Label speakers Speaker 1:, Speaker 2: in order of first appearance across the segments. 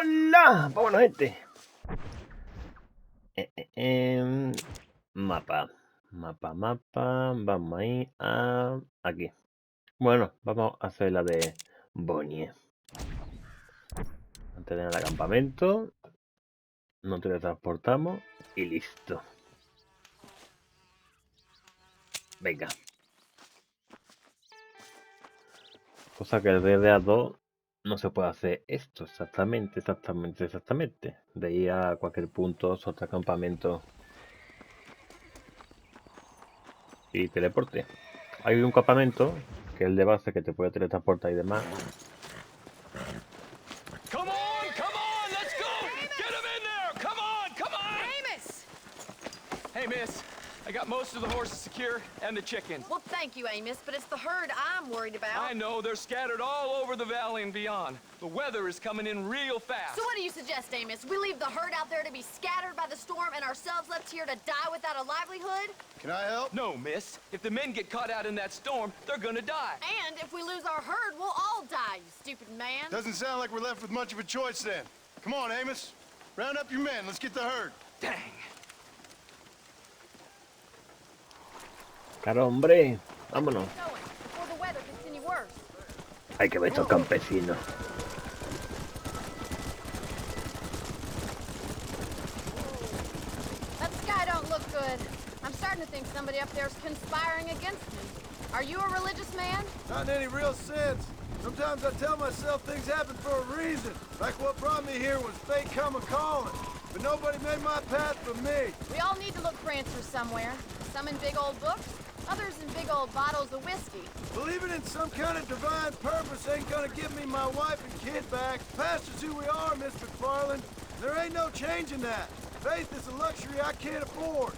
Speaker 1: ¡Hola! Vámonos, gente. Mapa. Vamos ahí a aquí. Bueno, vamos a hacer la de Bonnie. Antes de ir al campamento, nos teletransportamos y listo. Venga. Cosa que el DDA2 no se puede hacer esto exactamente. De ir a cualquier punto, soltar campamento y teleporte. Hay un campamento que es el de base que te puede teletransportar y demás.
Speaker 2: Come on, let's go! Get him in there! Come on!
Speaker 3: Amos!
Speaker 2: Hey, miss, I got most of the horses secure and the chickens.
Speaker 3: Well, thank you, Amos, but it's the herd I'm worried about.
Speaker 2: I know, they're scattered all over the valley and beyond. The weather is coming in real fast.
Speaker 3: So what do you suggest, Amos? We leave the herd out there to be scattered by the storm and ourselves left here to die without a livelihood?
Speaker 4: Can I help?
Speaker 2: No, miss. If the men get caught out in that storm, they're gonna die.
Speaker 3: And if we lose our herd, we'll all die, you stupid man.
Speaker 4: Doesn't sound like we're left with much of a choice then. Come on, Amos. Round up your men. Let's get the herd.
Speaker 2: Dang.
Speaker 1: Claro, hombre. Vámonos.
Speaker 3: Going before the weather gets any worse.
Speaker 1: Hay que ver estos campesinos.
Speaker 3: That sky don't look good. I'm starting to think somebody up there's conspiring against me. Are you a religious man?
Speaker 4: Not in any real sense. Sometimes I tell myself things happen for a reason. Like what brought me here was fate come a-calling. But nobody made my path for me.
Speaker 3: We all need to look for answers somewhere. Some in big old books, others in big old bottles of whiskey.
Speaker 4: Believing in some kind of divine purpose ain't gonna give me my wife and kid back. Past is who we are, Miss McFarland. There ain't no changing that. Faith is a luxury I can't afford.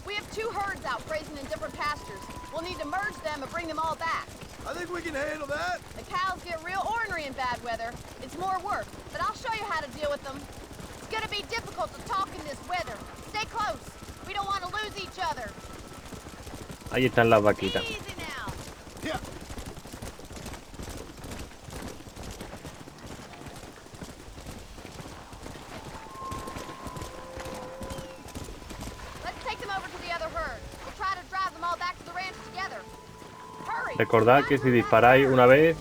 Speaker 3: We have two herds out grazing in different pastures. We'll need to merge them and bring them all back.
Speaker 4: I think we can handle that.
Speaker 3: The cows get real ornery in bad weather. It's more work, but I'll show you how to deal with them. It's gonna be difficult to talk in this weather. Stay close. We don't want to lose each other.
Speaker 1: Ahí están las vaquitas.
Speaker 3: Easy now.
Speaker 4: Yeah.
Speaker 3: Let's take them over to the other herd. We'll try to drive them all back to the ranch together. Hurry.
Speaker 1: Recordad que si disparáis una vez,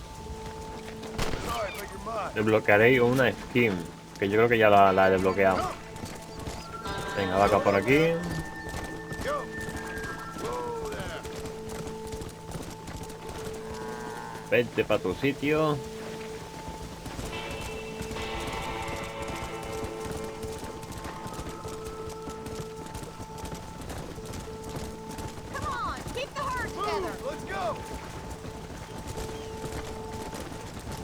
Speaker 4: Sorry, but you're mine.
Speaker 1: desbloquearéis una skin. Que yo creo que ya la he desbloqueado. Venga, vaca por aquí.
Speaker 4: Go. Whoa there.
Speaker 1: Vete para tu sitio.
Speaker 3: Come on. Keep the herd together.
Speaker 4: Move. Let's go.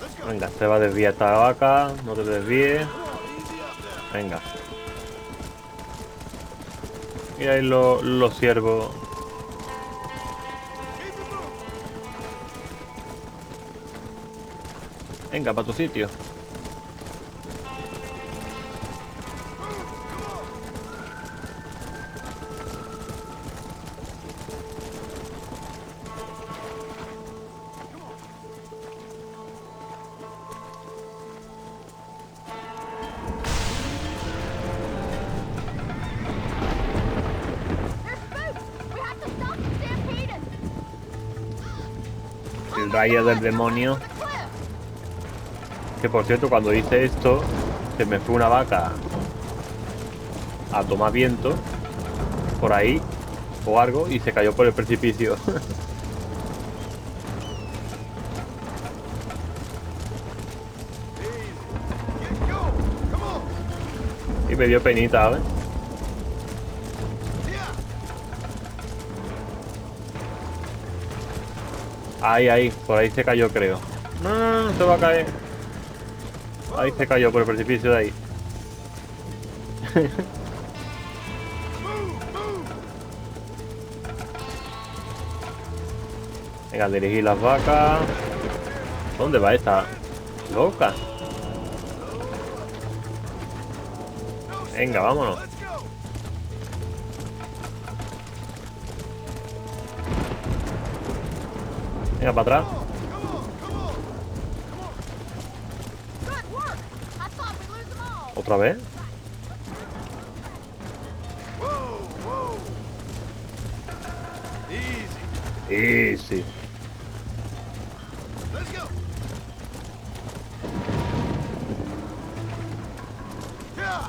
Speaker 4: Let's go.
Speaker 1: Venga, se va a desviar esta vaca. No te desvíes.
Speaker 4: Come on, easy up there.
Speaker 1: Venga. Y ahí los ciervos.
Speaker 4: Keep it moving.
Speaker 1: Venga, para tu sitio.
Speaker 3: There's spooks. We have to stop them stampeding.
Speaker 1: El rayo del demonio.
Speaker 3: The cliff.
Speaker 1: Que por cierto, cuando hice esto, se me fue una vaca a tomar viento por ahí o algo y se cayó por el precipicio.
Speaker 4: Easy. Get going. Come on.
Speaker 1: Y me dio penita, ¿sabes?
Speaker 4: Yeah.
Speaker 1: Ahí, por ahí se cayó, creo. No, se va a caer. Ahí se cayó por el precipicio de ahí.
Speaker 4: Move. Move.
Speaker 1: Venga, dirigir las vacas. ¿Dónde va esta loca? Venga, vámonos.
Speaker 4: Let's go.
Speaker 1: Venga, para atrás.
Speaker 4: Come on. Come on. Come on.
Speaker 3: Good work. I thought we'd lose them all.
Speaker 1: ¿Otra vez?
Speaker 4: Whoa, whoa. Easy.
Speaker 1: Easy.
Speaker 4: Let's go. Yeah.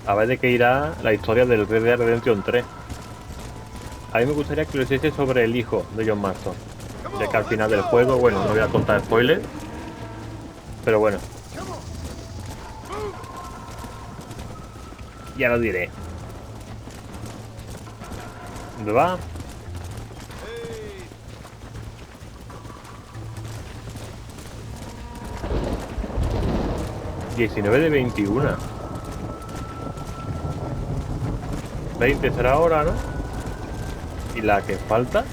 Speaker 1: A ver de qué irá la historia del Red Dead Redemption 3. A mí me gustaría que lo hiciese sobre el hijo de John Marston. De que al final del juego, bueno, no voy a contar spoilers. Pero bueno. Ya lo diré. ¿Dónde va? 19 de 21. 20 será ahora, ¿no? ¿Y la que falta?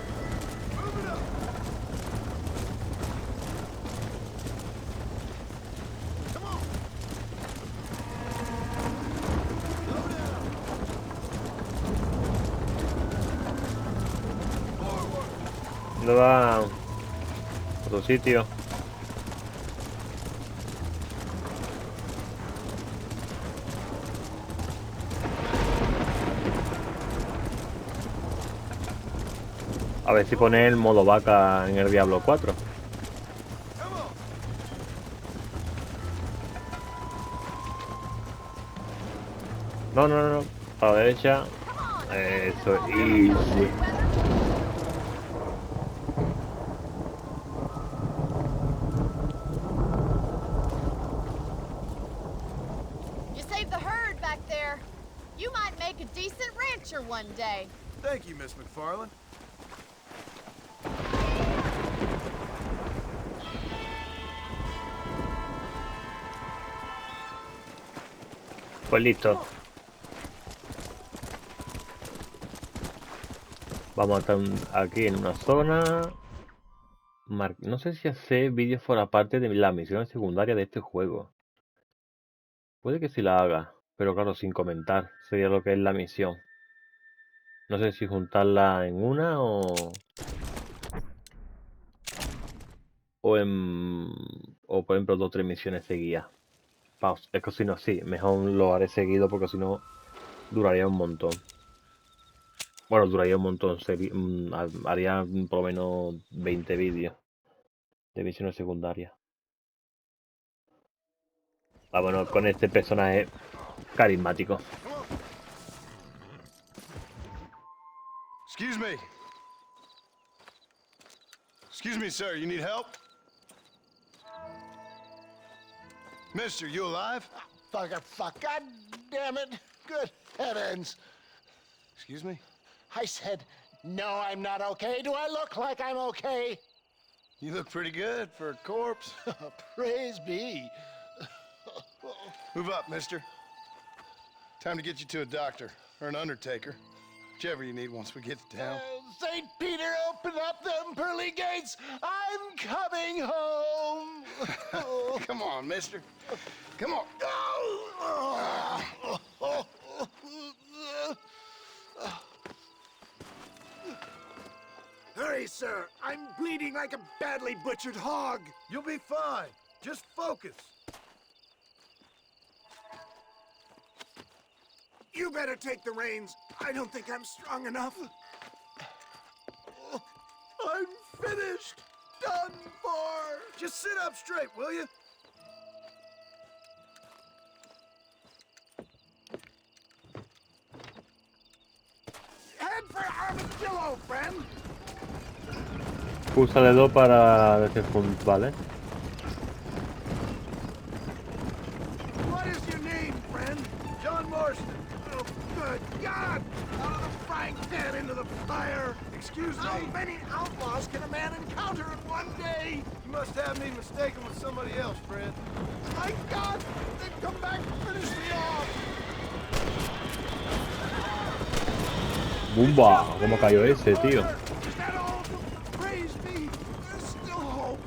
Speaker 1: ¿Dónde va? Otro sitio. A ver si pone el modo vaca en el Diablo 4. No, no, no, no. A la derecha. Eso, easy.
Speaker 3: You saved the herd back there. You might make a decent rancher one day.
Speaker 4: Thank you, Miss McFarland.
Speaker 1: Pues listo. Vamos a estar aquí en una zona. No sé si hacer vídeos fuera parte de las misiones secundarias de este juego. Puede que sí la haga, pero claro, sin comentar. Sería lo que es la misión. No sé si juntarla en una o por ejemplo 2 o 3 misiones seguidas. Es que si no, sí, mejor lo haré seguido porque si no duraría un montón. Bueno, duraría un montón. Haría por lo menos 20 vídeos de misiones secundarias. Vámonos con este personaje carismático.
Speaker 4: Excuse me. Excuse me, sir. You need help? Mister, you alive?
Speaker 5: Fuck. God damn it. Good heavens.
Speaker 4: Excuse me?
Speaker 5: I said, no, I'm not okay. Do I look like I'm okay?
Speaker 4: You look pretty good for a corpse.
Speaker 5: Praise be.
Speaker 4: Move up, mister. Time to get you to a doctor or an undertaker. Whichever you need once we get to town.
Speaker 5: St. Peter, open up them pearly gates. I'm coming home.
Speaker 4: Come on, mister. Come on.
Speaker 5: Hurry, sir. I'm bleeding like a badly butchered hog.
Speaker 4: You'll be fine. Just focus.
Speaker 5: You better take the reins. I don't think I'm strong enough. I'm finished. Done for.
Speaker 4: Just sit up straight, will you?
Speaker 5: Head for Armadillo, friend.
Speaker 1: Pulsa L2 para desenfundar, ¿vale?
Speaker 5: What is your name, friend?
Speaker 4: John Marston.
Speaker 5: Oh, good God! Out of the frying pan into the fire!
Speaker 4: Excuse
Speaker 5: How
Speaker 4: me.
Speaker 5: many outlaws can a man encounter in one day?
Speaker 4: You must have me mistaken with somebody else, friend.
Speaker 5: My God! They've come back to finish me off!
Speaker 1: ¡Bumba! ¿Cómo cayó ese, tío?
Speaker 5: Is that all? Praise be! There's still hope!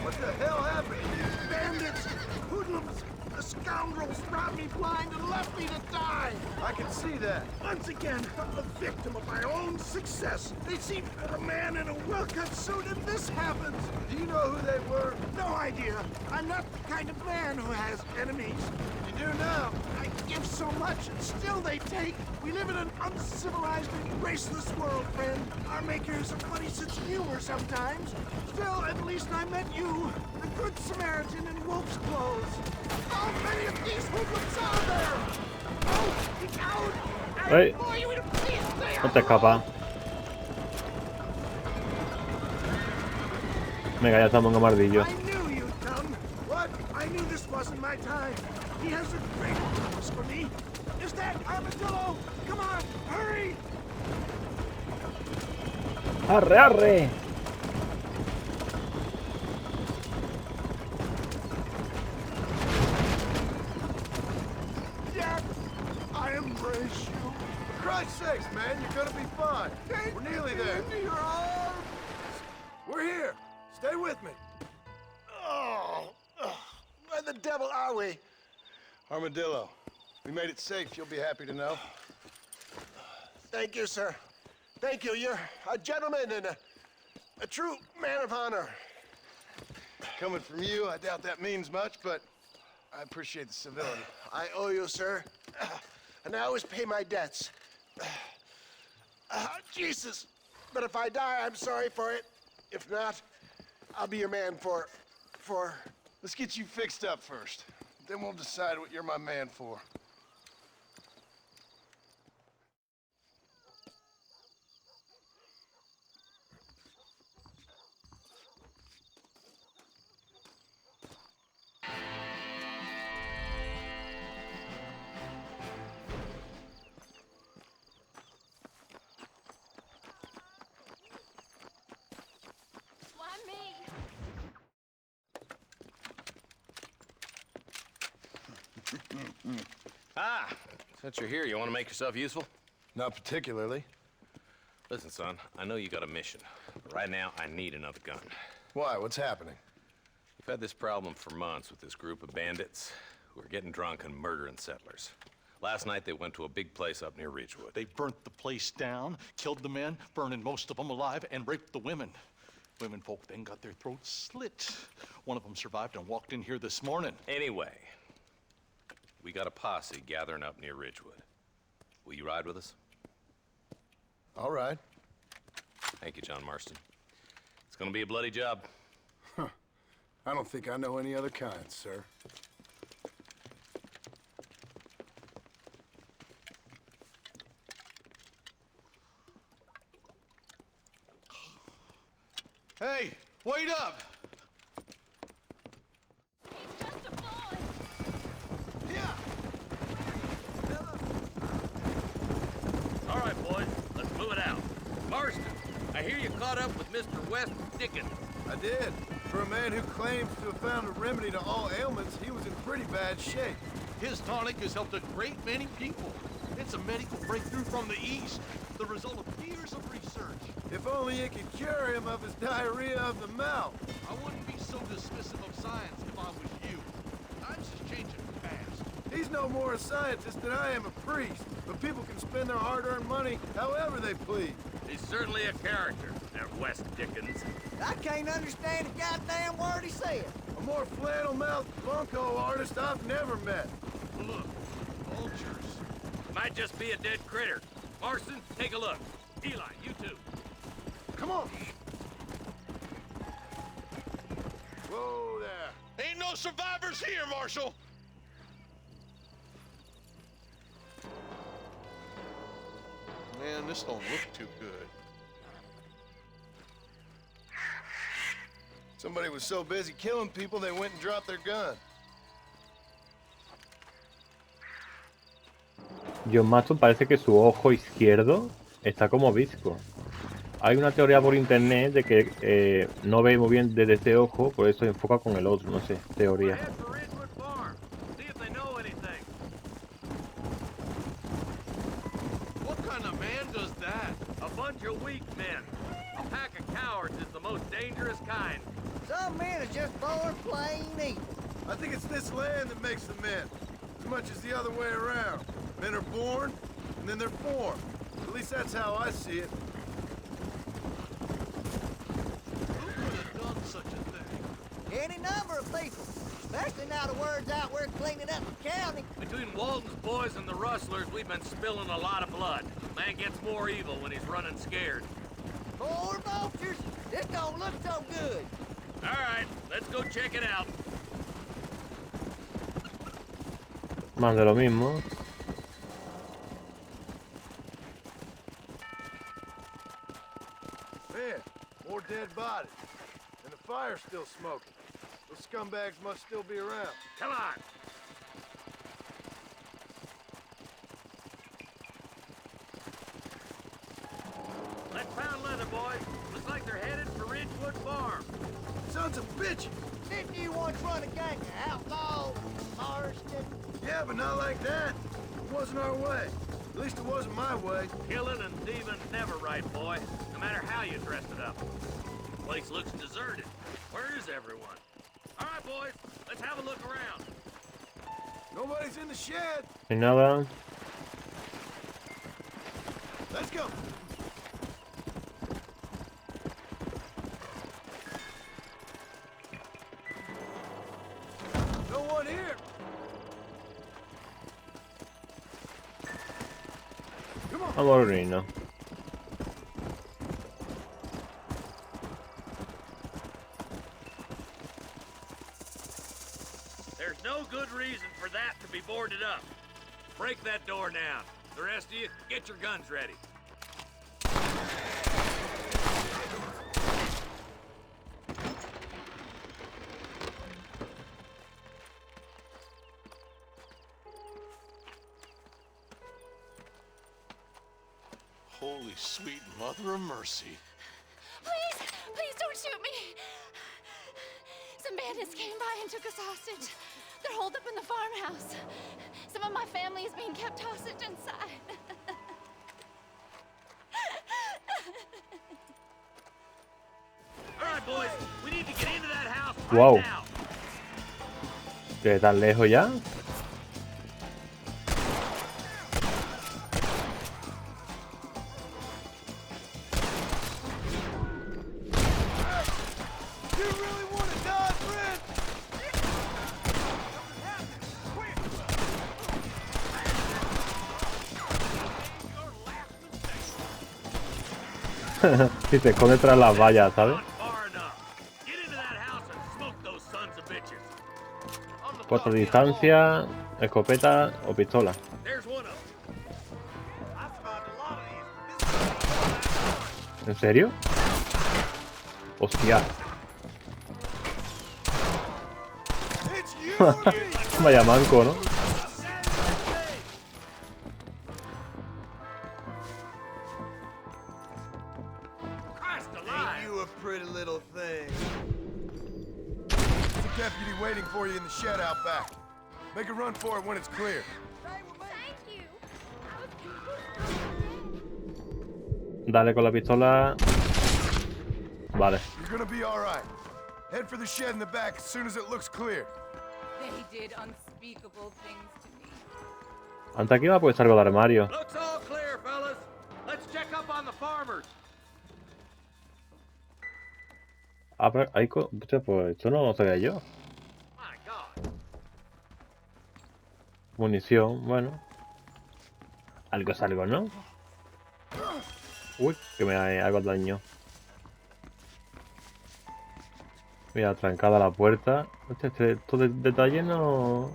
Speaker 4: What the hell happened?
Speaker 5: Bandits! Hoodlums! The scoundrels robbed me blind and left me to die!
Speaker 4: I can see that.
Speaker 5: Once again, I'm a victim of my own success. They see a man in a well-cut suit and this happens.
Speaker 4: Do you know who they were?
Speaker 5: No idea. I'm not the kind of man who has enemies.
Speaker 4: You do now.
Speaker 5: I give so much and still they take. We live in an uncivilized and graceless world, friend. Our makers of funny sense of humor sometimes. Still, at least I met you, the good Samaritan in wolf's clothes. How many of these hoodlums are there? Oh, the coward!
Speaker 1: Hey,
Speaker 5: Boy, you would please stay
Speaker 1: no te escapas. Venga, ya estamos en el mardillo.
Speaker 5: I knew you'd come. What? I knew this wasn't my time. He has a great purpose for me. Is that Armadillo? Come on, hurry!
Speaker 1: ¡Arre, arre!
Speaker 5: Yes, I embrace you.
Speaker 4: For Christ's sakes, man, you're gonna be fine. We're nearly there.
Speaker 5: Into your arms.
Speaker 4: We're here. Stay with me.
Speaker 5: Oh, where the devil are we?
Speaker 4: Armadillo, we made it safe. You'll be happy to know.
Speaker 5: Thank you, sir. Thank you. You're a gentleman and a true man of honor.
Speaker 4: Coming from you, I doubt that means much, but I appreciate the civility.
Speaker 5: I owe you, sir. And I always pay my debts. Jesus. But if I die, I'm sorry for it. If not, I'll be your man for...
Speaker 4: Let's get you fixed up first. Then we'll decide what you're my man for.
Speaker 3: Why me?
Speaker 6: Ah, since you're here, you want to make yourself useful?
Speaker 4: Not particularly.
Speaker 6: Listen, son, I know you got a mission, but right now I need another gun.
Speaker 4: Why? What's happening?
Speaker 6: We've had this problem for months with this group of bandits who are getting drunk and murdering settlers. Last night they went to a big place up near Ridgewood.
Speaker 7: They burnt the place down, killed the men, burning most of them alive, and raped the women. Women folk then got their throats slit. One of them survived and walked in here this morning.
Speaker 6: Anyway, we got a posse gathering up near Ridgewood. Will you ride with us?
Speaker 4: All right.
Speaker 6: Thank you, John Marston. It's gonna be a bloody job.
Speaker 4: I don't think I know any other kind, sir.
Speaker 7: Hey, wait up!
Speaker 3: He's just a boy.
Speaker 4: Yeah.
Speaker 8: All right, boys, let's move it out. Marston, I hear you caught up with Mr. West Dickens.
Speaker 4: I did. For a man who claims to have found a remedy to all ailments, he was in pretty bad shape.
Speaker 7: His tonic has helped a great many people. It's a medical breakthrough from the East, the result of years of research.
Speaker 4: If only it could cure him of his diarrhea of the mouth.
Speaker 7: I wouldn't be so dismissive of science if I was you. Times is changing fast.
Speaker 4: He's no more a scientist than I am a priest. But people can spend their hard-earned money however they please.
Speaker 8: He's certainly a character, that West Dickens.
Speaker 9: I can't understand a goddamn word he said.
Speaker 4: A more flannel-mouthed bunko artist I've never met.
Speaker 7: Look, vultures.
Speaker 8: Might just be a dead critter. Marston, take a look. Eli, you too.
Speaker 4: Come on. Whoa there.
Speaker 7: Ain't no survivors here, Marshal! Man, this don't look too good.
Speaker 4: Somebody was so busy killing people, they went and dropped their gun.
Speaker 1: John Marston parece que su ojo izquierdo está como visco. Hay una teoría por internet de que no ve muy bien desde este ojo, por eso enfoca con el otro, no sé, teoría.
Speaker 8: Head for Ridgewood Farm. See if they know anything.
Speaker 7: What kind of man does that?
Speaker 8: A bunch of weak men. A pack of cowards is the most dangerous kind.
Speaker 9: Some men are just born plain evil.
Speaker 4: I think it's this land that makes the men, as much as the other way around. Men are born, and then they're formed. At least that's how I see it.
Speaker 7: Who could have done such a thing?
Speaker 9: Any number of people, especially now the word's out we're cleaning up the county.
Speaker 8: Between Walton's boys and the rustlers, we've been spilling a lot of blood. Man gets more evil when he's running scared.
Speaker 9: Poor vultures, this don't look so good.
Speaker 8: All right, let's go check it out.
Speaker 1: Más de lo mismo.
Speaker 4: Man, more dead bodies. And the fire's still smoking. Those scumbags must still be around.
Speaker 8: Come on. Let's pound leather, boys. Looks like they're headed for Ridgewood Farm.
Speaker 4: Sons of bitches!
Speaker 9: Didn't you once run a gang of outlaws, Marston?
Speaker 4: Yeah, but not like that. It wasn't our way. At least it wasn't my way.
Speaker 8: Killing and thieving never right, boy. No matter how you dressed it up. Place looks deserted. Where is everyone? All right, boys. Let's have a look around.
Speaker 4: Nobody's in the shed.
Speaker 1: Ni nada.
Speaker 4: Let's go. No one here. Come on.
Speaker 1: Amorino.
Speaker 8: There's no good reason for that to be boarded up. Break that door down. The rest of you, get your guns ready.
Speaker 7: Holy sweet mother of mercy.
Speaker 3: Please, please don't shoot me. Some bandits came by and took us hostage. They're holed up in the farmhouse. Some of my family is being kept hostage inside.
Speaker 8: All right, boys. We need to get into that house right
Speaker 1: Wow.
Speaker 8: now.
Speaker 1: ¿Qué tan lejos ya?
Speaker 4: You really want to die, friend?
Speaker 1: Si se esconde tras las vallas, ¿sabes?
Speaker 8: Not far enough. Get into that house and smoke those sons of bitches. On the
Speaker 1: Corta
Speaker 8: top,
Speaker 1: distancia, escopeta o pistola.
Speaker 8: There's one of them.
Speaker 1: ¿En serio? Hostia.
Speaker 4: It's you or me.
Speaker 1: Vaya manco, ¿no?
Speaker 8: Christ
Speaker 4: Ain't
Speaker 8: alive.
Speaker 4: you a pretty little thing? There's a deputy waiting for you in the shed out back. Make a run for it when it's clear.
Speaker 3: Thank you.
Speaker 1: Dale con la pistola. Vale.
Speaker 4: You're gonna be all right. Head for the shed in the back as soon as it looks clear.
Speaker 10: They did unspeakable things to me.
Speaker 1: Antes aquí me ha puesto algo de armario.
Speaker 8: Looks all clear, fellas. Let's check up on the farmers.
Speaker 1: Ah, pero hay hostia, pues esto no lo sabía yo.
Speaker 8: My God.
Speaker 1: Munición, bueno. Algo es algo, ¿no? Uy, que me hago daño. Mira, trancada la puerta. Hostia, estos detalles no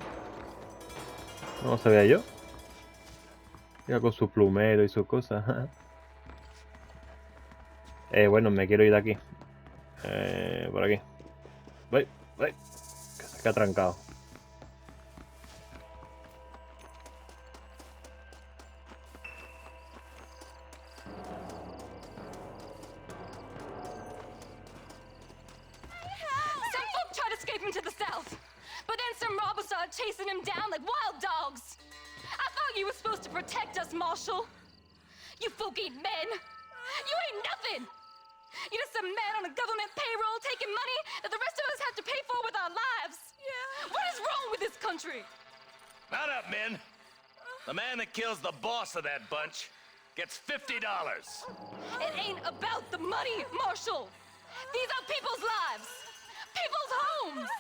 Speaker 1: lo sabía yo. Mira, con su plumero y sus cosas. Bueno, me quiero ir de aquí. Por aquí. Voy. Que se queda trancado.
Speaker 3: Some folk tried escaping to the south, but then some robbers started chasing him down like wild dogs. I thought you were supposed to protect us, Marshal. You folk ain't men. You ain't nothing. You're just some man on a government payroll taking money that the rest of us have to pay for with our lives. Yeah. What is wrong with this country?
Speaker 8: Mount up, men.
Speaker 6: The man that kills the boss of that bunch gets $50.
Speaker 3: It ain't about the money, Marshal. These are people's lives, people's homes.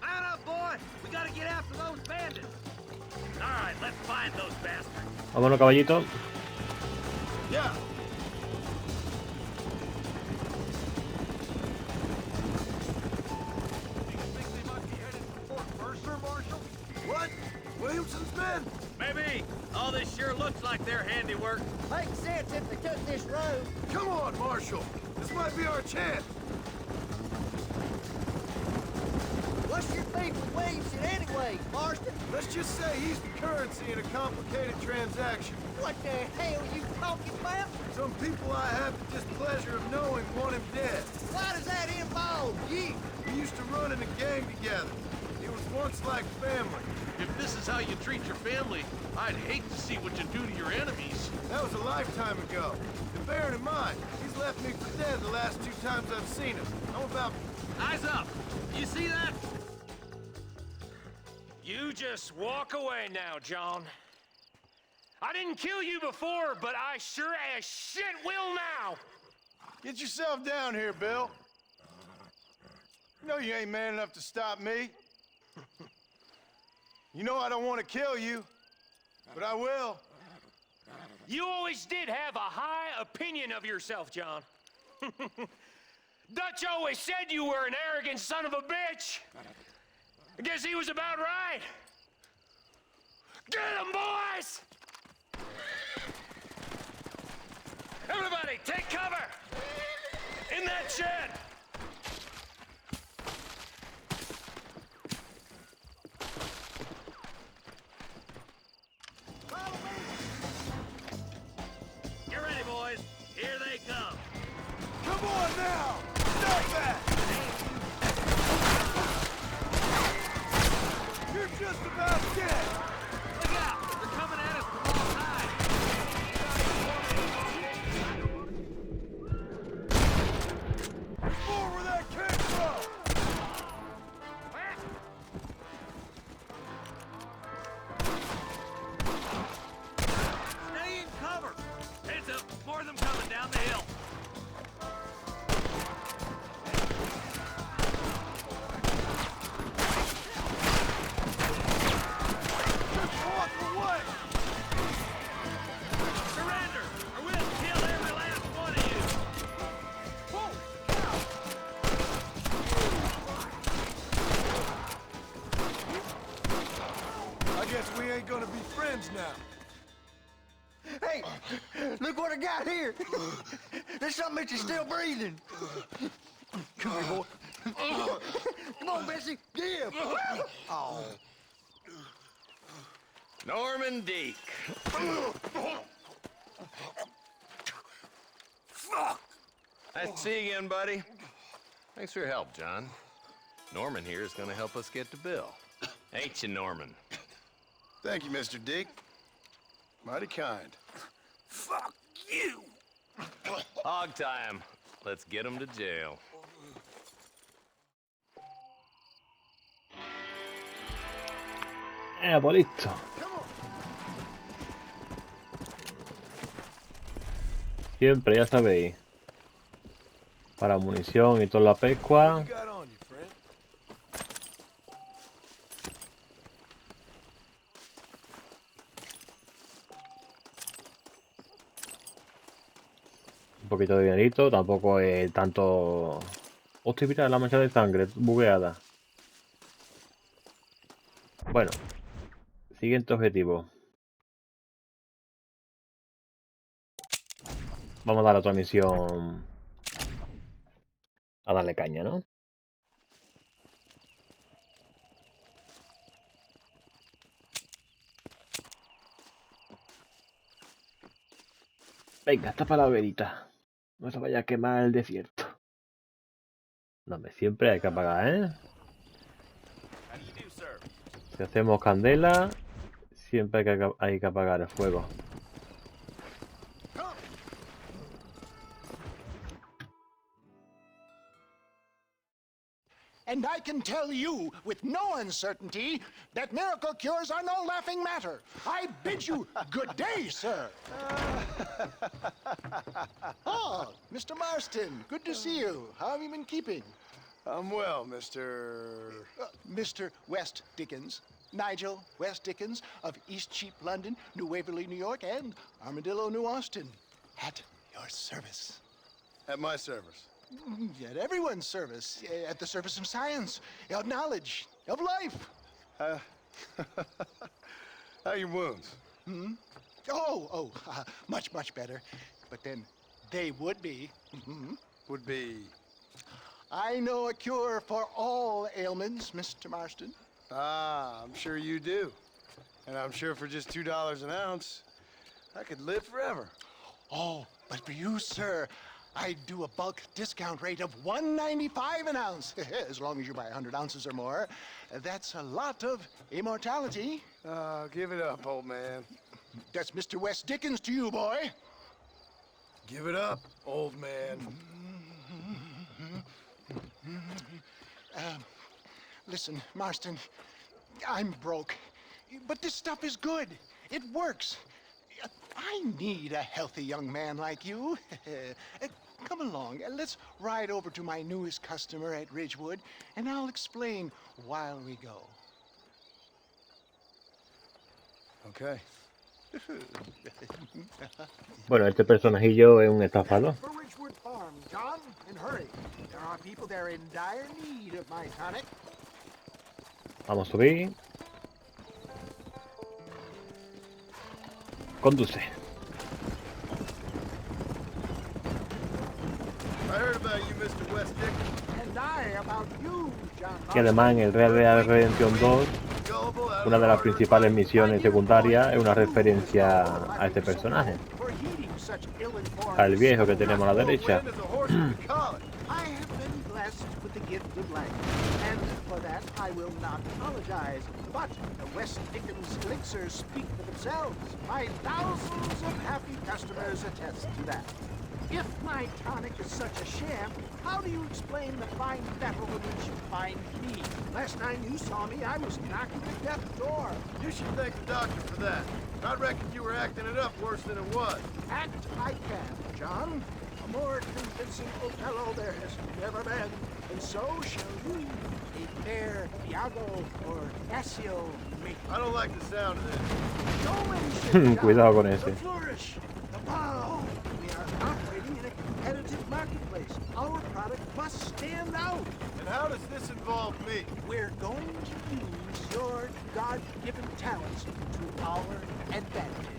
Speaker 8: Mount up, boy. We gotta get after those bandits. All right, let's find those bastards.
Speaker 1: Vámonos, caballito.
Speaker 4: Yeah. What? Williamson's men?
Speaker 8: Maybe. All this sure looks like their handiwork.
Speaker 9: Makes sense if they took this road.
Speaker 4: Come on, Marshal. This might be our chance.
Speaker 9: What's your beef with Williamson anyway, Marston?
Speaker 4: Let's just say he's the currency in a complicated transaction.
Speaker 9: What the hell you talking about?
Speaker 4: Some people I have the displeasure of knowing want him dead.
Speaker 9: Why does that involve you?
Speaker 4: We used to run in a gang together. It was once like family.
Speaker 7: If this is how you treat your family, I'd hate to see what you do to your enemies.
Speaker 4: That was a lifetime ago. And bearing in mind, he's left me for dead the last 2 times I've seen him. I'm about...
Speaker 8: Eyes up. You see that? You just walk away now, John. I didn't kill you before, but I sure as shit will now.
Speaker 4: Get yourself down here, Bill. You know you ain't man enough to stop me. You know I don't want to kill you, but I will.
Speaker 8: You always did have a high opinion of yourself, John. Dutch always said you were an arrogant son of a bitch. I guess he was about right. Get him, boys! Everybody, take cover! In that shed! Get ready, boys. Here they come.
Speaker 4: Come on now! Stop that! You're just about dead!
Speaker 8: Look out! They're coming at us from all sides.
Speaker 4: There's more where that came from!
Speaker 8: Stay in cover. Heads up. More of them coming down the hill.
Speaker 4: Walk away!
Speaker 8: Surrender, or we'll kill every last one of you.
Speaker 4: I guess we ain't gonna be friends now.
Speaker 9: Hey, look what I got here. There's something that you're still breathing. Come here, boy. Come on, Bessie. Give. Oh.
Speaker 6: Norman Deek. Nice to see you again, buddy. Thanks for your help, John. Norman here is going to help us get to Bill. Ain't you, Norman?
Speaker 4: Thank you, Mr. Dick. Mighty kind.
Speaker 8: Fuck you.
Speaker 6: Hog time. Let's get him to jail.
Speaker 1: Pues listo. Siempre, ya sabéis. Para munición y toda la pesca.
Speaker 4: You got on you, friend.
Speaker 1: Un poquito de dinerito, tampoco es tanto... Hostia, mira la mancha de sangre bugueada. Bueno, siguiente objetivo. Vamos a dar otra misión. A darle caña, ¿no? Venga, tapa la hoguerita. No se vaya a quemar el desierto. No, siempre hay que apagar, ¿eh? Si hacemos candela, siempre hay que apagar el fuego.
Speaker 5: And I can tell you with no uncertainty that miracle cures are no laughing matter. I bid you good day, sir. Oh, Mr. Marston, good to see you. How have you been keeping?
Speaker 4: I'm well, Mr.
Speaker 5: Mr. West Dickens. Nigel West Dickens of East Cheap, London, New Waverly, New York, and Armadillo, New Austin. At your service.
Speaker 4: At my service.
Speaker 5: At everyone's service. At the service of science, of knowledge, of life.
Speaker 4: How are your wounds?
Speaker 5: Much, much better. But then they would be.
Speaker 4: Would be.
Speaker 5: I know a cure for all ailments, Mr. Marston.
Speaker 4: Ah, I'm sure you do. And I'm sure for just $2 an ounce, I could live forever.
Speaker 5: Oh, but for you, sir, I'd do a bulk discount rate of $1.95 an ounce, as long as you buy 100 ounces or more. That's a lot of immortality.
Speaker 4: Give it up, old man.
Speaker 5: That's Mr. West Dickens to you, boy.
Speaker 4: Give it up, old man.
Speaker 5: Listen, Marston, I'm broke, but this stuff is good. It works. I need a healthy young man like you. Come along, let's ride over to my newest customer at Ridgewood, and I'll explain while we go.
Speaker 4: Okay.
Speaker 1: Bueno, este personajillo es un estafador.
Speaker 5: For Ridgewood Farm, John, and hurry. There are people there in dire need of my tonic.
Speaker 1: Vamos a subir. Conduce.
Speaker 4: I heard about you, Mr. West Dickens.
Speaker 5: And I about you, John.
Speaker 1: Y además en el Red Dead Redemption 2, una de las principales misiones secundarias es una referencia a este personaje. Al viejo que tenemos a la derecha.
Speaker 5: I have been blessed with the gift of life, and for that I will not apologize. But the West Dickens elixirs speak for themselves. My thousands of happy customers attest to that. If my tonic is such a sham, how do you explain the fine battle in which you find me? Last time you saw me, I was knocking at death's door.
Speaker 4: You should thank the doctor for that. I reckon you were acting it up worse than it was.
Speaker 5: Act I can, John. A more convincing Othello there has never been, and so shall you. A fair Iago or Cassio make.
Speaker 4: I don't like the sound of this.
Speaker 5: Showmanship,
Speaker 1: Cuidado con
Speaker 5: the
Speaker 1: ese.
Speaker 5: flourish, the bow. We are operating in a competitive marketplace. Our product must stand out.
Speaker 4: And how does this involve me?
Speaker 5: We're going to use your God-given talents to our advantage.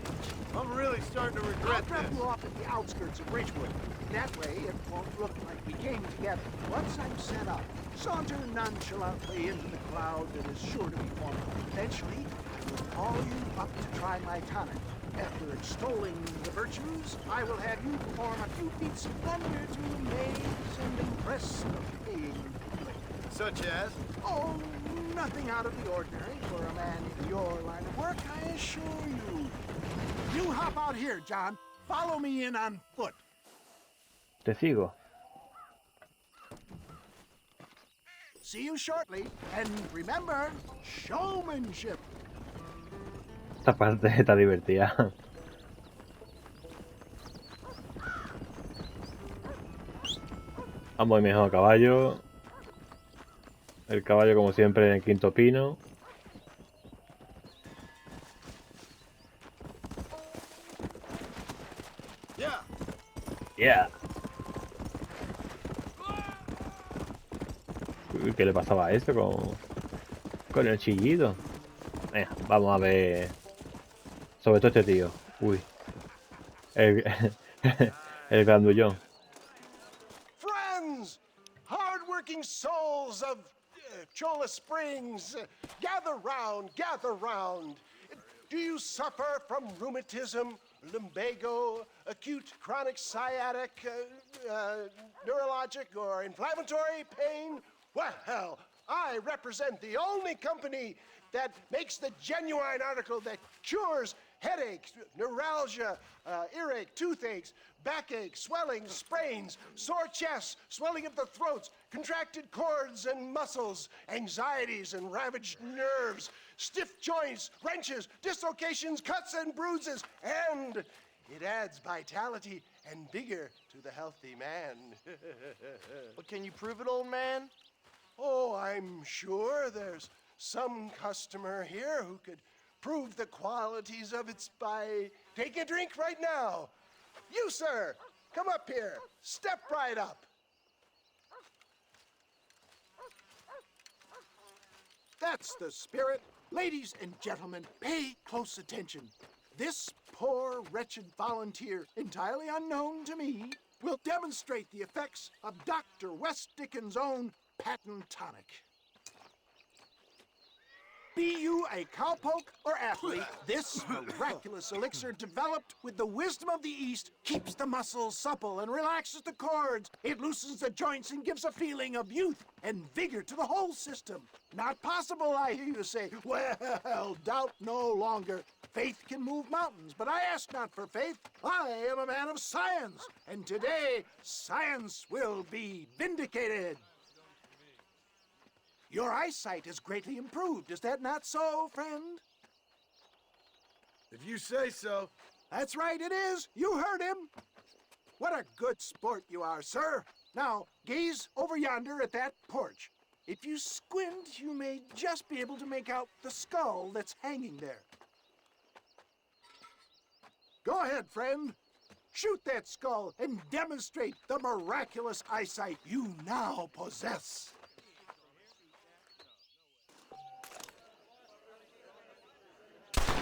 Speaker 4: I'm really starting to
Speaker 5: I'll
Speaker 4: regret
Speaker 5: drop
Speaker 4: this.
Speaker 5: you off at the outskirts of Ridgewood. That way, it won't look like we came together. Once I'm set up, saunter nonchalantly into the cloud that is sure to be forming. Eventually, I will call you up to try my tonic. After extolling the virtues, I will have you perform a few feats of wonder to amaze and impress the paying public.
Speaker 4: Such as?
Speaker 5: Oh, nothing out of the ordinary for a man in your line of work, I assure you. You hop out here, John. Follow me in on foot.
Speaker 1: Te sigo.
Speaker 5: See you shortly. And remember, showmanship.
Speaker 1: Esta parte está divertida. Vamos mejor a caballo. El caballo como siempre en el quinto pino. Yeah. Uy, ¿qué le pasaba a esto con el chillido? Venga, vamos a ver. Sobre todo este tío. Uy. El, el grandullón.
Speaker 5: Friends, hard-working souls of Cholla Springs, gather round, gather round. Do you suffer from rheumatism, lumbago, acute chronic sciatic, neurologic, or inflammatory pain? Well, I represent the only company that makes the genuine article that cures headaches, neuralgia, earache, toothaches, backache, swelling, sprains, sore chests, swelling of the throats, contracted cords and muscles, anxieties and ravaged nerves, stiff joints, wrenches, dislocations, cuts and bruises, and it adds vitality and vigor to the healthy man.
Speaker 9: But can you prove it, old man?
Speaker 5: Oh, I'm sure there's some customer here who could prove the qualities of it by taking a drink right now. You, sir, come up here. Step right up. That's the spirit. Ladies and gentlemen, pay close attention. This poor, wretched volunteer, entirely unknown to me, will demonstrate the effects of Dr. West Dickens' own patent tonic. Be you a cowpoke or athlete, this miraculous elixir developed with the wisdom of the East keeps the muscles supple and relaxes the cords. It loosens the joints and gives a feeling of youth and vigor to the whole system. Not possible, I hear you say. Well, doubt no longer. Faith can move mountains, but I ask not for faith. I am a man of science, and today science will be vindicated. Your eyesight is greatly improved. Is that not so, friend?
Speaker 4: If you say so.
Speaker 5: That's right, it is. You heard him. What a good sport you are, sir. Now, gaze over yonder at that porch. If you squint, you may just be able to make out the skull that's hanging there. Go ahead, friend. Shoot that skull and demonstrate the miraculous eyesight you now possess.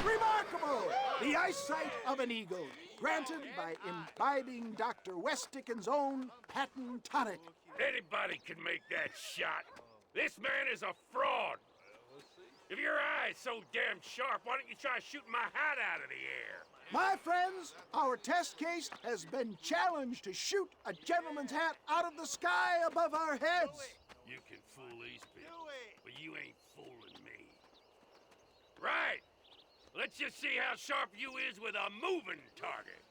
Speaker 5: Remarkable! The eyesight of an eagle, granted by imbibing Dr. West Dickens' own patent tonic.
Speaker 8: Anybody can make that shot. This man is a fraud. If your eye's so damn sharp, why don't you try shooting my hat out of the air?
Speaker 5: My friends, our test case has been challenged to shoot a gentleman's hat out of the sky above our heads.
Speaker 8: You can fool these people, but you ain't fooling me. Right. Let's just see how sharp you is with a moving target.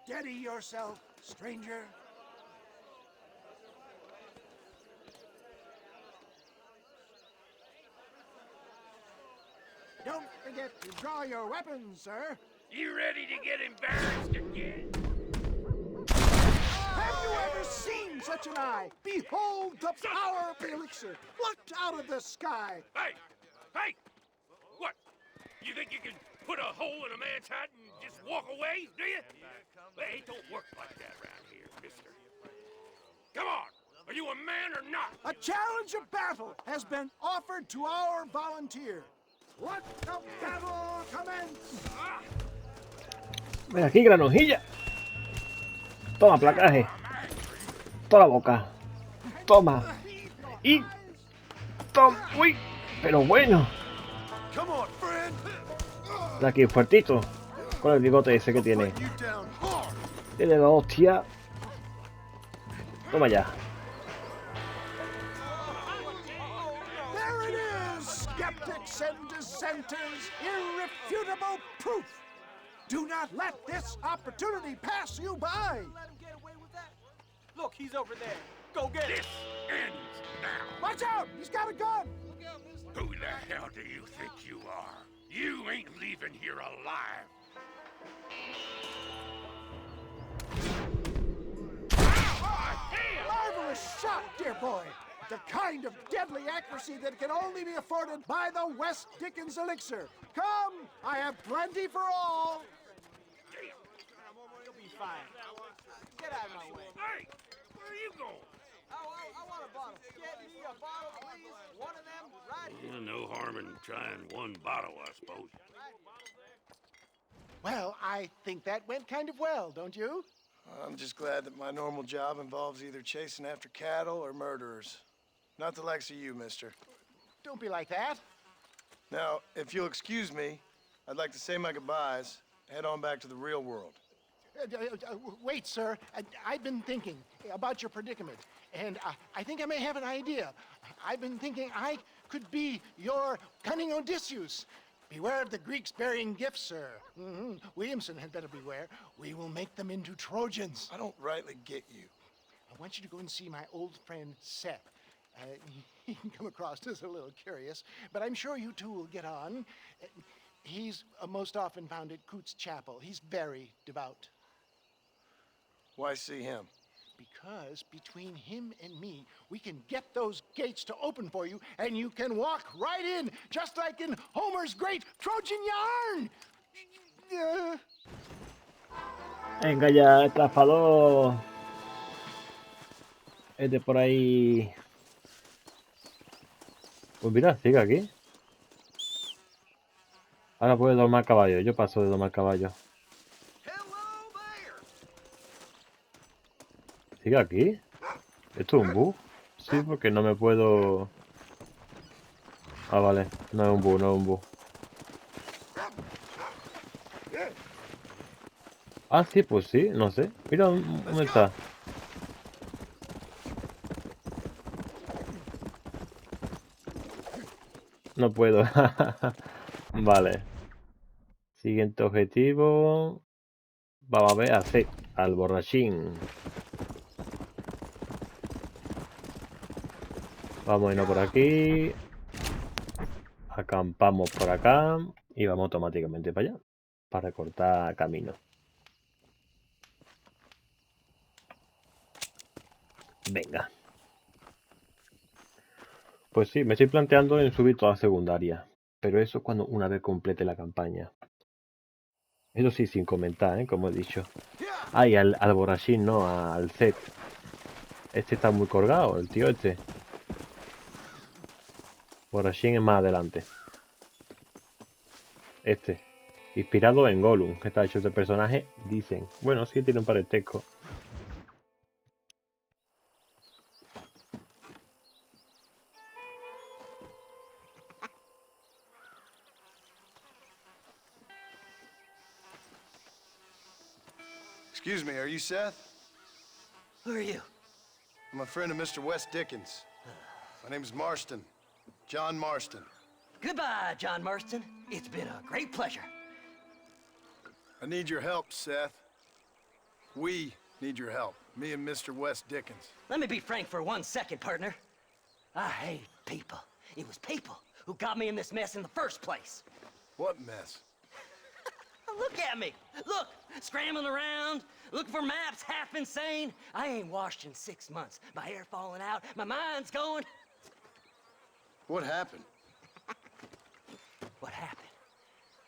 Speaker 5: Steady yourself, stranger. Don't forget to draw your weapons, sir.
Speaker 8: You ready to get embarrassed again?
Speaker 5: Have you ever seen such an eye? Behold the power of the elixir, plucked out of the sky.
Speaker 8: Hey! Hey! What? You think you can put a hole in a man's hat and just walk away, do you? Hey, it don't work like that around here, mister. Come on! Are you a man or not?
Speaker 5: A challenge of battle has been offered to our volunteer. Let the battle commence!
Speaker 1: Ven aquí, granojilla. Toma, placaje. Toda la boca. Toma. Y... Toma. Uy. Pero bueno.
Speaker 4: Come on, friend.
Speaker 1: De aquí, fuertito. Con el bigote ese que tiene.
Speaker 4: You down hard.
Speaker 1: Tiene la hostia. Toma ya.
Speaker 5: There it is, skeptics and dissenters, irrefutable proof. Do not let this opportunity pass you by.
Speaker 9: Look, he's over there. Go get
Speaker 8: This ends now.
Speaker 5: Watch out, he's got a gun.
Speaker 8: Who the hell do you think you are? You ain't leaving here alive.
Speaker 5: Marvelous shot, dear boy. The kind of deadly accuracy that can only be afforded by the West Dickens elixir. Come, I have plenty for all.
Speaker 9: You'll be fine. Get out of my way.
Speaker 8: Hey, where are you going?
Speaker 9: I want a bottle. Get me a bottle, please. One of them right here.
Speaker 8: No harm in trying one bottle, I suppose.
Speaker 5: Well, I think that went kind of well, don't you?
Speaker 4: I'm just glad that my normal job involves either chasing after cattle or murderers. Not the likes of you, mister.
Speaker 5: Don't be like that.
Speaker 4: Now, if you'll excuse me, I'd like to say my goodbyes, head on back to the real world.
Speaker 5: Wait, sir. I've been thinking about your predicament, and I think I may have an idea. I've been thinking I could be your cunning Odysseus. Beware of the Greeks burying gifts, sir. Williamson had better beware. We will make them into Trojans.
Speaker 4: I don't rightly get you.
Speaker 5: I want you to go and see my old friend Seth. He can come across as a little curious, but I'm sure you two will get on. He's most often found at Coots Chapel. He's very devout.
Speaker 4: Why see him?
Speaker 5: Because between him and me, we can get those gates to open for you, and you can walk right in, just like in Homer's great Trojan yarn!
Speaker 1: Venga ya, estafador. Este por ahí. Pues mira, sigue aquí. Ahora puede domar caballo. Yo paso de domar caballo. ¿Sigue aquí? ¿Esto es un bug? Sí, porque no me puedo... Ah, vale. No es un bug, no es un bug. Ah, sí, pues sí, no sé. Mira, ¿dónde está? No puedo. Vale. Siguiente objetivo. Vamos a ver, hacer al borrachín. Vamos a irnos por aquí. Acampamos por acá. Y vamos automáticamente para allá. Para cortar camino. Venga. Pues sí, me estoy planteando en subir toda secundaria. Pero eso cuando una vez complete la campaña. Eso sí, sin comentar, como he dicho. Ay, al borrachín, no, al set. Este está muy colgado, el tío este. Borrachín es más adelante. Este. Inspirado en Gollum, que está hecho este personaje, dicen. Bueno, sí tiene un parentesco.
Speaker 4: Excuse me, are you Seth?
Speaker 9: Who are you?
Speaker 4: I'm a friend of Mr. West Dickens. My name's Marston. John Marston.
Speaker 9: Goodbye, John Marston. It's been a great pleasure.
Speaker 4: I need your help, Seth. We need your help. Me and Mr. West Dickens.
Speaker 9: Let me be frank for 1 second, partner. I hate people. It was people who got me in this mess in the first place.
Speaker 4: What mess?
Speaker 9: Look at me. Look, scrambling around, looking for maps, half insane. I ain't washed in 6 months. My hair falling out, my mind's going.
Speaker 4: What happened?
Speaker 9: What happened?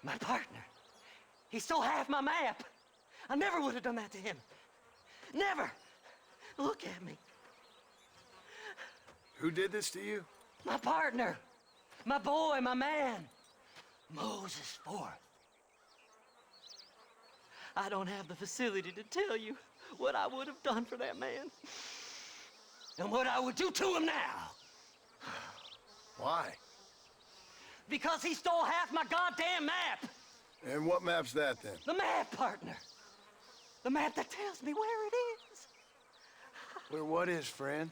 Speaker 9: My partner. He stole half my map. I never would have done that to him. Never. Look at me.
Speaker 4: Who did this to you?
Speaker 9: My partner. My boy, my man. Moses Forth. I don't have the facility to tell you what I would have done for that man. And what I would do to him now.
Speaker 4: Why?
Speaker 9: Because he stole half my goddamn map.
Speaker 4: And what map's that then?
Speaker 9: The map, partner. The map that tells me where it is.
Speaker 4: Where what is, friend?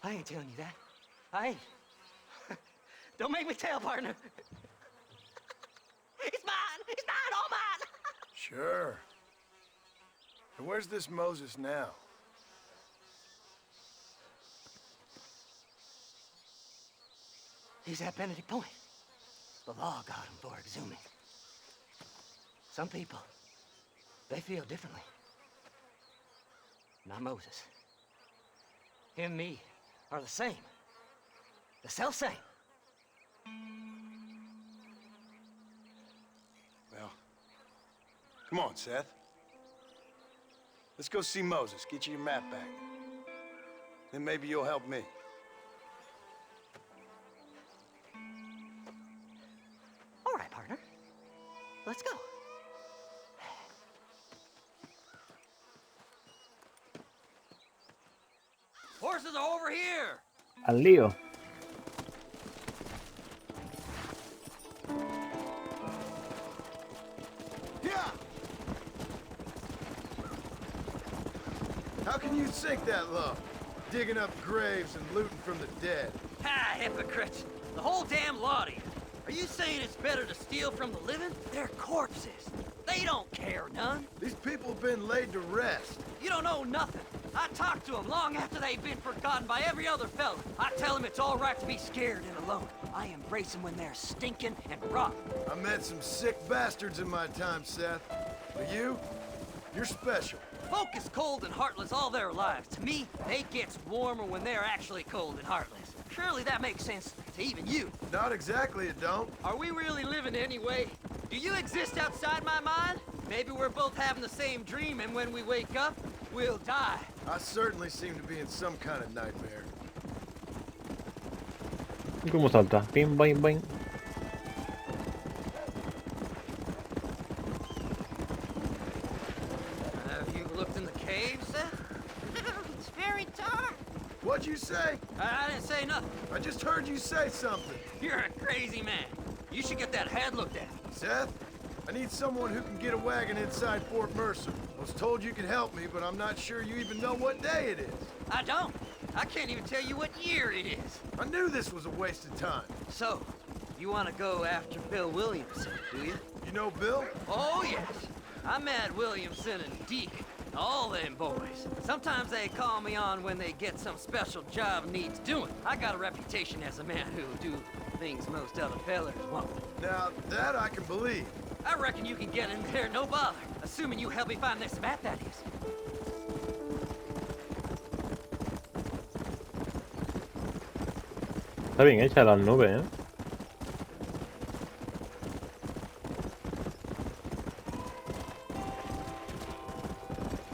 Speaker 9: I ain't telling you that. I ain't. Don't make me tell, partner. It's mine. It's mine, all mine.
Speaker 4: Sure. And where's this Moses now?
Speaker 9: He's at Benedict Point. The law got him for exhuming. Some people, they feel differently. Not Moses. Him and me are the same. The self-same.
Speaker 4: Well, come on, Seth. Let's go see Moses, get you your map back. Then maybe you'll help me.
Speaker 9: All right, partner. Let's go. Horses are over here.
Speaker 1: Al lío.
Speaker 4: Yeah. How can you sink that low? Digging up graves and looting from the dead.
Speaker 9: Ah, hypocrites. The whole damn lot of you.
Speaker 11: Are you saying it's better to steal from the living? They're corpses. They don't care none.
Speaker 4: These people have been laid to rest.
Speaker 11: You don't know nothing. I talked to them long after they've been forgotten by every other fella. I tell them it's all right to be scared and alone. I embrace them when they're stinking and rotten.
Speaker 4: I met some sick bastards in my time, Seth. But you're special.
Speaker 11: Folk is cold and heartless all their lives. To me, they gets warmer when they're actually cold and heartless. Surely that makes sense to even you.
Speaker 4: Not exactly, it don't.
Speaker 11: Are we really living anyway? Do you exist outside my mind? Maybe we're both having the same dream, and when we wake up, we'll die.
Speaker 4: I certainly seem to be in some kind of nightmare.
Speaker 1: ¿Y cómo salta? Bing, bing, bing.
Speaker 11: Have you looked in the cave, Seth?
Speaker 5: It's very dark.
Speaker 4: What'd you say?
Speaker 11: I didn't say nothing.
Speaker 4: I just heard you say something.
Speaker 11: You're a crazy man. You should get that head looked at.
Speaker 4: Seth, I need someone who can get a wagon inside Fort Mercer. I was told you could help me, but I'm not sure you even know what day it is.
Speaker 11: I don't. I can't even tell you what year it is.
Speaker 4: I knew this was a waste of time.
Speaker 11: So, you want to go after Bill Williamson, do you?
Speaker 4: You know Bill?
Speaker 11: Oh, yes. I met Williamson and Deke, all them boys. Sometimes they call me on when they get some special job needs doing. I got a reputation as a man who'll do things most other fellas won't.
Speaker 4: Now, that I can believe.
Speaker 11: I reckon you can get in there, no bother. Assuming you help me find this map, that is.
Speaker 1: Está bien hecha las nubes, ¿eh?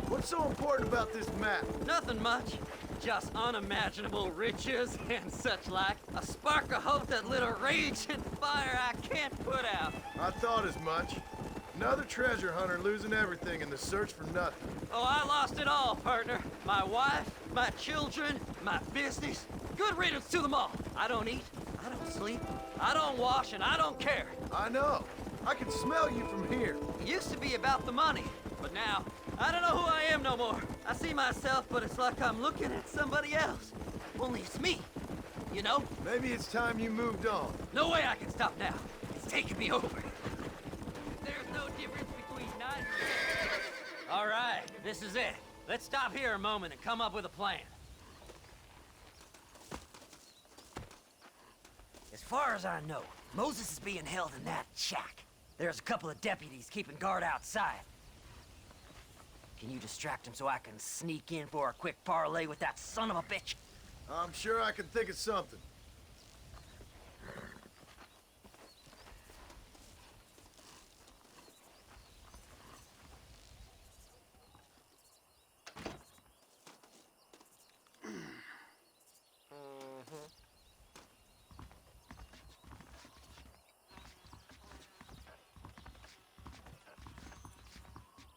Speaker 4: What's so important about this map?
Speaker 11: Nothing much. Just unimaginable riches and such like. A spark of hope that lit a raging fire I can't put out.
Speaker 4: I thought as much. Another treasure hunter losing everything in the search for nothing.
Speaker 11: Oh, I lost it all, partner. My wife, my children, my business. Good riddance to them all. I don't eat, I don't sleep, I don't wash, and I don't care.
Speaker 4: I know. I can smell you from here.
Speaker 11: It used to be about the money, but now, I don't know who I am no more. I see myself, but it's like I'm looking at somebody else. Only it's me, you know?
Speaker 4: Maybe it's time you moved on.
Speaker 11: No way I can stop now. It's taking me over. There's no difference between 9 and 10. All right, this is it. Let's stop here a moment and come up with a plan. As far as I know, Moses is being held in that shack. There's a couple of deputies keeping guard outside. Can you distract him so I can sneak in for a quick parlay with that son of a bitch?
Speaker 4: I'm sure I can think of something.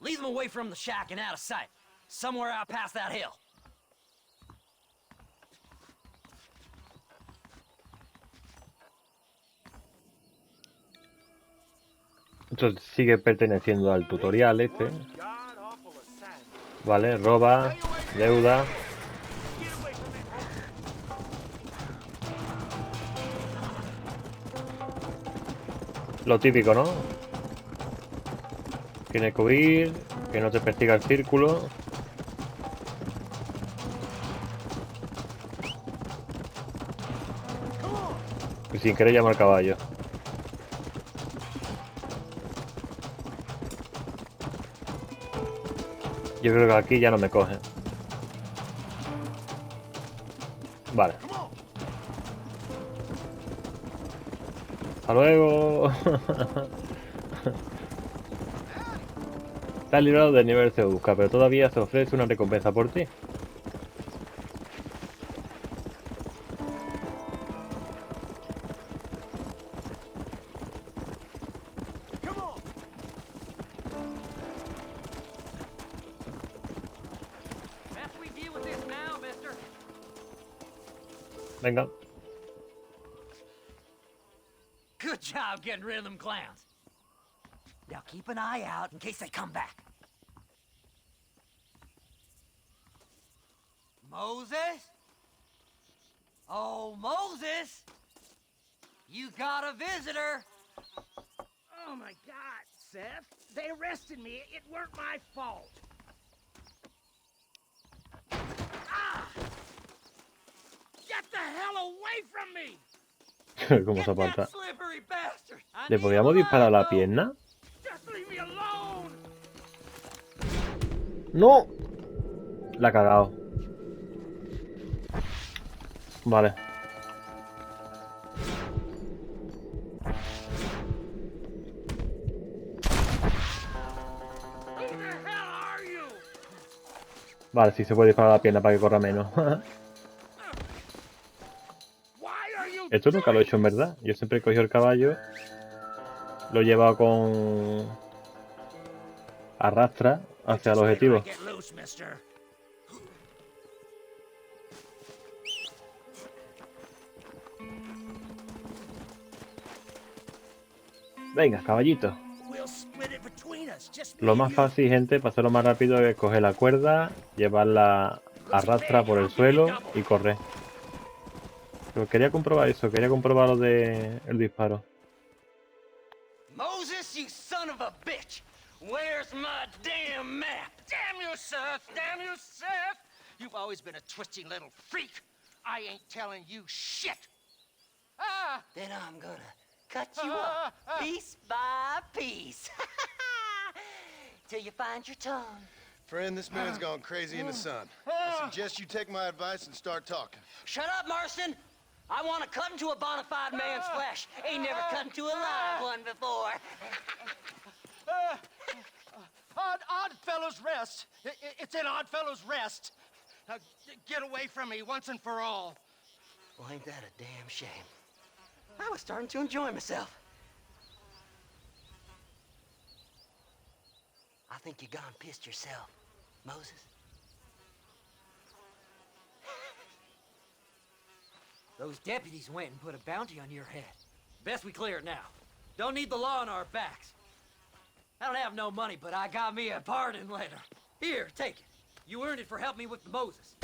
Speaker 11: Lead them away from the shack and out of sight. Somewhere out past that hill.
Speaker 1: Esto sigue perteneciendo al tutorial este. Vale, roba, deuda. Lo típico, ¿no? Tienes que huir, que no te persiga el círculo. Y sin querer llamo al caballo. Yo creo que aquí ya no me coge. Vale. Hasta luego. Estás librado del nivel se busca, pero todavía se ofrece una recompensa por ti. Venga.
Speaker 11: Good job getting rid of them clowns. Now keep an eye out in case they come back. Moses? Oh, Moses! You got a visitor.
Speaker 5: Oh my God, Seth. They arrested me. It weren't my fault. Ah! Get the hell away from me!
Speaker 1: ¿Cómo se
Speaker 11: Get that
Speaker 1: aparta?
Speaker 11: slippery bastard. I
Speaker 1: ¿Le
Speaker 11: need
Speaker 1: podríamos
Speaker 11: him
Speaker 1: disparar a
Speaker 11: alive,
Speaker 1: la
Speaker 11: though.
Speaker 1: pierna?
Speaker 5: Just leave me alone!
Speaker 1: ¡No! La ha cagado. Vale.
Speaker 5: Who the hell are you?
Speaker 1: Vale, sí se puede disparar a la pierna para que corra menos.
Speaker 5: Why are you
Speaker 1: Esto nunca lo he hecho en verdad. Yo siempre he cogido el caballo, lo he llevado con arrastra hacia el objetivo.
Speaker 5: Get loose, mister.
Speaker 1: Venga, caballito.
Speaker 5: We'll split it between us. Just
Speaker 1: Lo
Speaker 5: me
Speaker 1: más
Speaker 5: and you.
Speaker 1: fácil, gente, para hacerlo más rápido es coger la cuerda, llevarla arrastra por el suelo y correr. Pero quería comprobar eso, quería comprobar lo de el disparo.
Speaker 11: Moses, you son of a bitch! Where's my damn map?
Speaker 5: Damn you, Seth! Damn you, Seth! You've always been a twisty little freak. I ain't telling you shit. Ah!
Speaker 11: Then I'm gonna cut you up piece by piece. Till you find your tongue.
Speaker 4: Friend, this man's gone crazy in the sun. I suggest you take my advice and start talking.
Speaker 11: Shut up, Marston! I want to cut into a bona fide man's flesh. Ain't never cut into a live one before.
Speaker 5: Odd Fellows Rest. It's in Odd Fellows Rest. Now, get away from me once and for all.
Speaker 11: Well, ain't that a damn shame? I was starting to enjoy myself. I think you gone pissed yourself, Moses. Those deputies went and put a bounty on your head. Best we clear it now. Don't need the law on our backs. I don't have no money, but I got me a pardon letter. Here, take it. You earned it for helping me with the Moses.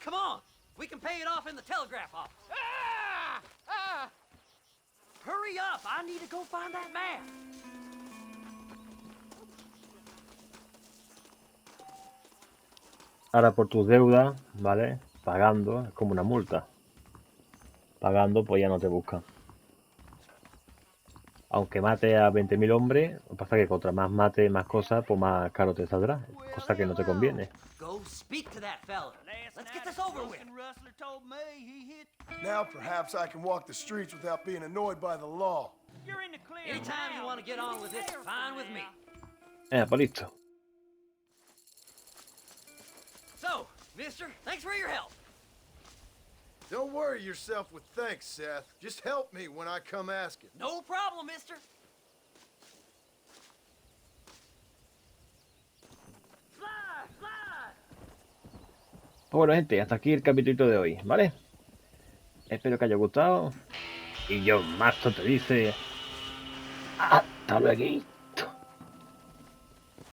Speaker 11: Come on, we can pay it off in the telegraph office. Hurry up, I need to go find that man.
Speaker 1: Ahora por tus deudas, ¿vale? Pagando, es como una multa. Pagando, pues ya no te buscan. Aunque mate a 20.000 hombres, lo que pasa es que contra más mate, más cosas, pues más caro te saldrá. Cosa que no te conviene.
Speaker 11: Go speak to that fella. Let's get this over with.
Speaker 4: Now perhaps I can walk the streets without being annoyed by the law.
Speaker 11: Anytime you want to get on with this, fine with me.
Speaker 1: Pues listo.
Speaker 11: So, mister, thanks for your help.
Speaker 4: Don't worry yourself with thanks, Seth. Just help me when I come asking.
Speaker 11: No problem, mister.
Speaker 1: Pues bueno, gente, hasta aquí el capítulo de hoy, ¿vale? Espero que haya gustado. Y yo, Masto, te dice... ¡Hasta luego!